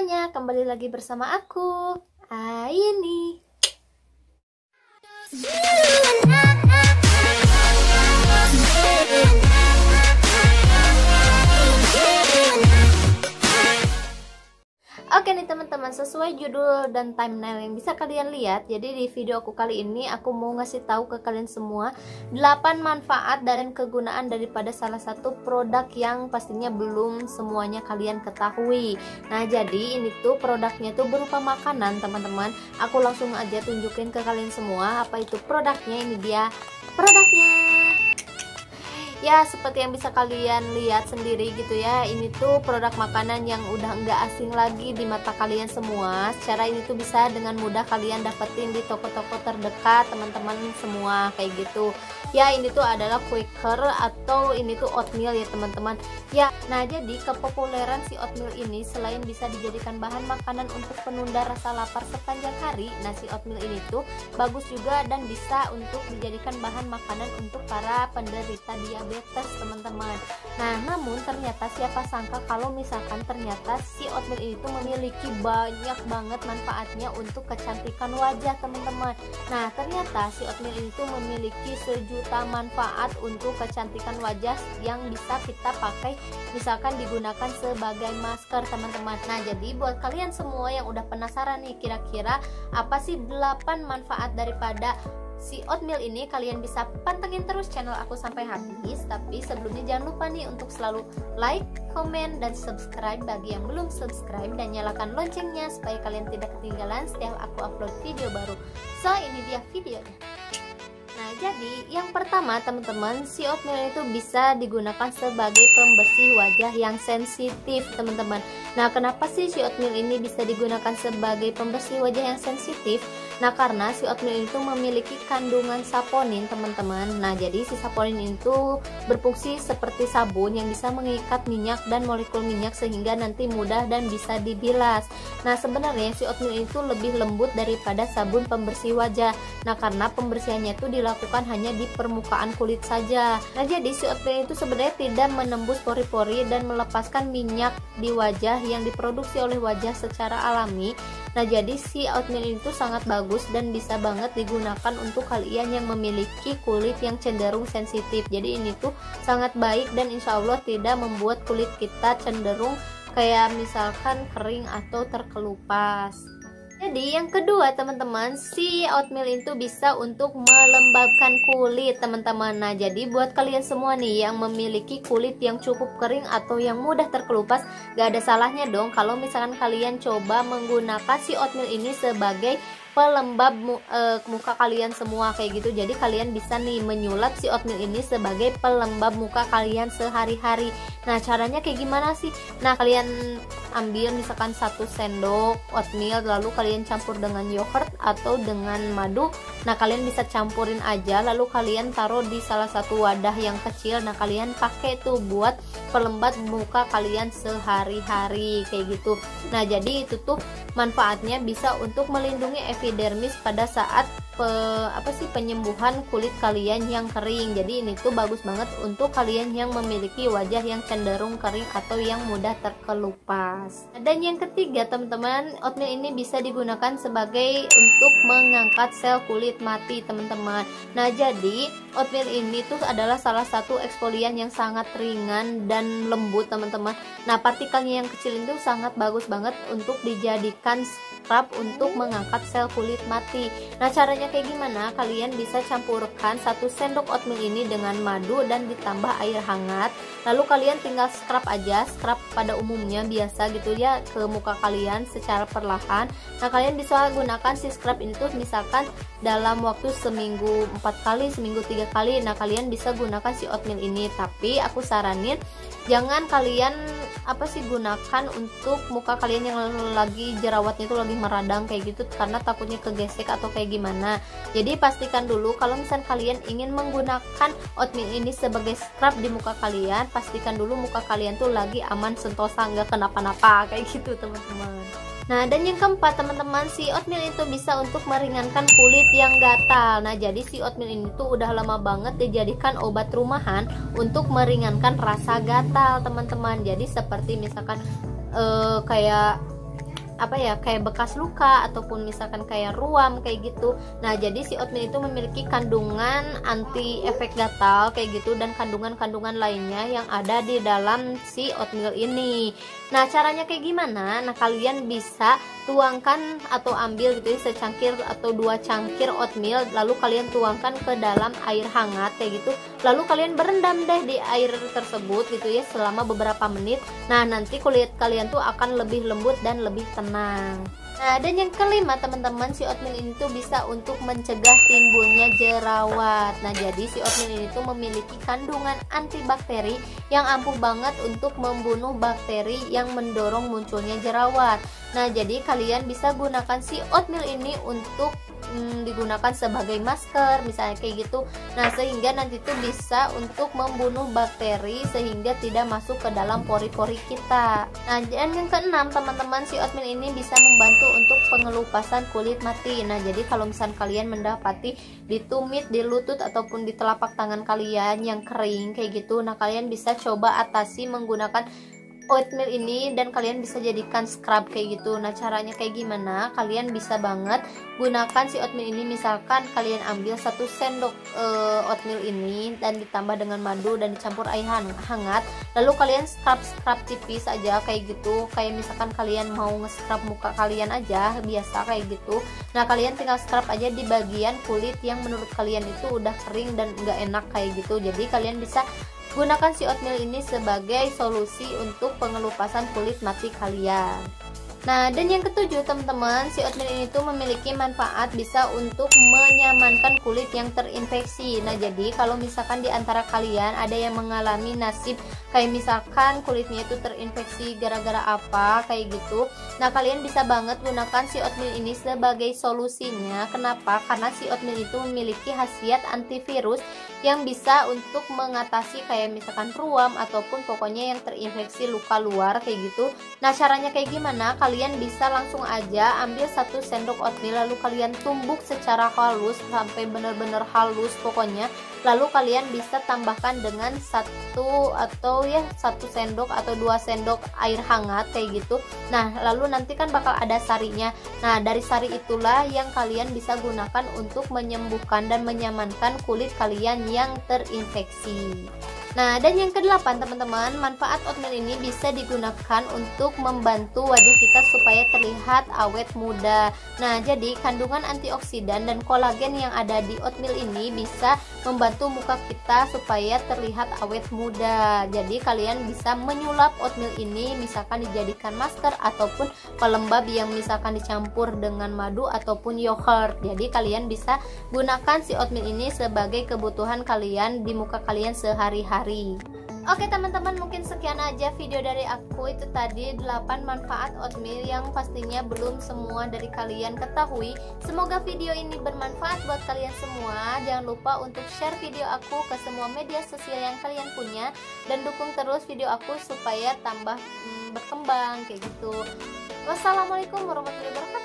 semuanya, kembali lagi bersama aku, Aini. Oke nih teman-teman, sesuai judul dan thumbnail yang bisa kalian lihat, jadi di video aku kali ini aku mau ngasih tahu ke kalian semua 8 manfaat dan kegunaan daripada salah satu produk yang pastinya belum semuanya kalian ketahui. Nah, jadi ini tuh produknya tuh berupa makanan, teman-teman. Aku langsung aja tunjukin ke kalian semua apa itu produknya. Ini dia produknya. Ya, seperti yang bisa kalian lihat sendiri gitu ya, ini tuh produk makanan yang udah nggak asing lagi di mata kalian semua. Secara ini tuh bisa dengan mudah kalian dapetin di toko-toko terdekat, teman-teman semua kayak gitu. Ya, ini tuh adalah Quaker atau ini tuh oatmeal ya teman-teman. Ya, nah jadi kepopuleran si oatmeal ini selain bisa dijadikan bahan makanan untuk penunda rasa lapar sepanjang hari, nah si oatmeal ini tuh bagus juga dan bisa untuk dijadikan bahan makanan untuk para penderita diabetes, teman-teman. Nah, namun ternyata siapa sangka kalau misalkan ternyata si oatmeal ini tuh memiliki banyak banget manfaatnya untuk kecantikan wajah, teman-teman. Nah, ternyata si oatmeal ini tuh memiliki sejuta manfaat untuk kecantikan wajah yang bisa kita pakai misalkan digunakan sebagai masker, teman-teman. Nah, jadi buat kalian semua yang udah penasaran nih kira-kira apa sih 8 manfaat daripada si oatmeal ini, kalian bisa pantengin terus channel aku sampai habis. Tapi sebelumnya jangan lupa nih untuk selalu like, komen, dan subscribe bagi yang belum subscribe, dan nyalakan loncengnya supaya kalian tidak ketinggalan setiap aku upload video baru. So, ini dia videonya. Nah, jadi yang pertama teman-teman, si oatmeal itu bisa digunakan sebagai pembersih wajah yang sensitif, teman-teman. Nah, kenapa sih si oatmeal ini bisa digunakan sebagai pembersih wajah yang sensitif? Nah, karena si oatmeal itu memiliki kandungan saponin, teman-teman. Nah, jadi si saponin itu berfungsi seperti sabun yang bisa mengikat minyak dan molekul minyak sehingga nanti mudah dan bisa dibilas. Nah, sebenarnya si oatmeal itu lebih lembut daripada sabun pembersih wajah. Nah, karena pembersihannya itu dilakukan hanya di permukaan kulit saja. Nah, jadi si oatmeal itu sebenarnya tidak menembus pori-pori dan melepaskan minyak di wajah yang diproduksi oleh wajah secara alami. Nah, jadi si oatmeal itu sangat bagus dan bisa banget digunakan untuk kalian yang memiliki kulit yang cenderung sensitif. Jadi ini tuh sangat baik dan insya Allah tidak membuat kulit kita cenderung kayak misalkan kering atau terkelupas. Jadi yang kedua teman-teman, si oatmeal itu bisa untuk melembabkan kulit, teman-teman. Nah, jadi buat kalian semua nih yang memiliki kulit yang cukup kering atau yang mudah terkelupas, gak ada salahnya dong kalau misalkan kalian coba menggunakan si oatmeal ini sebagai pelembab muka kalian semua kayak gitu. Jadi kalian bisa nih menyulap si oatmeal ini sebagai pelembab muka kalian sehari-hari. Nah, caranya kayak gimana sih? Nah, kalian ambil misalkan 1 sendok oatmeal, lalu kalian campur dengan yogurt atau dengan madu. Nah, kalian bisa campurin aja, lalu kalian taruh di salah satu wadah yang kecil. Nah, kalian pakai tuh buat pelembab muka kalian sehari-hari kayak gitu. Nah, jadi itu tuh manfaatnya bisa untuk melindungi epidermis pada saat penyembuhan kulit kalian yang kering. Jadi ini tuh bagus banget untuk kalian yang memiliki wajah yang cenderung kering atau yang mudah terkelupas. Dan yang ketiga teman-teman, oatmeal ini bisa digunakan sebagai untuk mengangkat sel kulit mati, teman-teman. Nah, jadi oatmeal ini tuh adalah salah satu eksfolian yang sangat ringan dan lembut, teman-teman. Nah, partikelnya yang kecil itu sangat bagus banget untuk dijadikan scrub untuk mengangkat sel kulit mati. Nah, caranya kayak gimana? Kalian bisa campurkan 1 sendok oatmeal ini dengan madu dan ditambah air hangat. Lalu kalian tinggal scrub aja, scrub pada umumnya biasa gitu ya ke muka kalian secara perlahan. Nah, kalian bisa gunakan si scrub ini tuh misalkan dalam waktu seminggu 4 kali, seminggu 3 kali. Nah, kalian bisa gunakan si oatmeal ini, tapi aku saranin jangan kalian gunakan untuk muka kalian yang lagi jerawatnya itu lagi meradang kayak gitu, karena takutnya kegesek atau kayak gimana. Jadi pastikan dulu kalau misalnya kalian ingin menggunakan oatmeal ini sebagai scrub di muka kalian, pastikan dulu muka kalian tuh lagi aman sentosa, nggak kenapa-napa kayak gitu, teman-teman. Nah, dan yang keempat teman-teman, si oatmeal itu bisa untuk meringankan kulit yang gatal. Nah, jadi si oatmeal ini tuh udah lama banget dijadikan obat rumahan untuk meringankan rasa gatal, teman-teman. Jadi seperti misalkan kayak apa ya, kayak bekas luka ataupun misalkan kayak ruam kayak gitu. Nah, jadi si oatmeal itu memiliki kandungan anti efek gatal kayak gitu dan kandungan-kandungan lainnya yang ada di dalam si oatmeal ini. Nah, caranya kayak gimana? Nah, kalian bisa tuangkan atau ambil gitu ya, secangkir atau 2 cangkir oatmeal, lalu kalian tuangkan ke dalam air hangat kayak gitu. Lalu kalian berendam deh di air tersebut gitu ya selama beberapa menit. Nah, nanti kulit kalian tuh akan lebih lembut dan lebih tenang. Nah, dan yang kelima teman-teman, si oatmeal ini tuh bisa untuk mencegah timbulnya jerawat. Nah, jadi si oatmeal ini tuh memiliki kandungan antibakteri yang ampuh banget untuk membunuh bakteri yang mendorong munculnya jerawat. Nah, jadi kalian bisa gunakan si oatmeal ini untuk digunakan sebagai masker misalnya kayak gitu. Nah, sehingga nanti tuh bisa untuk membunuh bakteri sehingga tidak masuk ke dalam pori-pori kita. Nah, dan yang keenam teman-teman, si oatmeal ini bisa membantu untuk pengelupasan kulit mati. Nah, jadi kalau misalnya kalian mendapati di tumit, di lutut ataupun di telapak tangan kalian yang kering kayak gitu, nah kalian bisa coba atasi menggunakan oatmeal ini dan kalian bisa jadikan scrub kayak gitu. Nah, caranya kayak gimana? Kalian bisa banget gunakan si oatmeal ini, misalkan kalian ambil 1 sendok oatmeal ini dan ditambah dengan madu dan dicampur air hangat, lalu kalian scrub tipis aja kayak gitu. Kayak misalkan kalian mau nge-scrub muka kalian aja biasa kayak gitu. Nah, kalian tinggal scrub aja di bagian kulit yang menurut kalian itu udah kering dan nggak enak kayak gitu. Jadi kalian bisa gunakan si oatmeal ini sebagai solusi untuk pengelupasan kulit mati kalian. Nah, dan yang ketujuh teman-teman, si oatmeal ini tuh memiliki manfaat bisa untuk menyamankan kulit yang terinfeksi. Nah, jadi kalau misalkan di antara kalian ada yang mengalami nasib kayak misalkan kulitnya itu terinfeksi gara-gara apa kayak gitu, nah kalian bisa banget gunakan si oatmeal ini sebagai solusinya. Kenapa? Karena si oatmeal itu memiliki khasiat antivirus yang bisa untuk mengatasi kayak misalkan ruam ataupun pokoknya yang terinfeksi luka luar kayak gitu. Nah, caranya kayak gimana? Kalian bisa langsung aja ambil 1 sendok oatmeal, lalu kalian tumbuk secara halus sampai benar-benar halus pokoknya. Lalu kalian bisa tambahkan dengan 1 sendok atau 2 sendok air hangat kayak gitu. Nah, lalu nanti kan bakal ada sarinya. Nah, dari sari itulah yang kalian bisa gunakan untuk menyembuhkan dan menyamankan kulit kalian yang terinfeksi. Nah, dan yang kedelapan teman-teman, manfaat oatmeal ini bisa digunakan untuk membantu wajah kita supaya terlihat awet muda. Nah, jadi kandungan antioksidan dan kolagen yang ada di oatmeal ini bisa membantu muka kita supaya terlihat awet muda. Jadi kalian bisa menyulap oatmeal ini misalkan dijadikan masker ataupun pelembab yang misalkan dicampur dengan madu ataupun yogurt. Jadi kalian bisa gunakan si oatmeal ini sebagai kebutuhan kalian di muka kalian sehari-hari. Oke teman-teman, mungkin sekian aja video dari aku. Itu tadi 8 manfaat oatmeal yang pastinya belum semua dari kalian ketahui. Semoga video ini bermanfaat buat kalian semua. Jangan lupa untuk share video aku ke semua media sosial yang kalian punya, dan dukung terus video aku supaya tambah berkembang kayak gitu. Wassalamualaikum warahmatullahi wabarakatuh.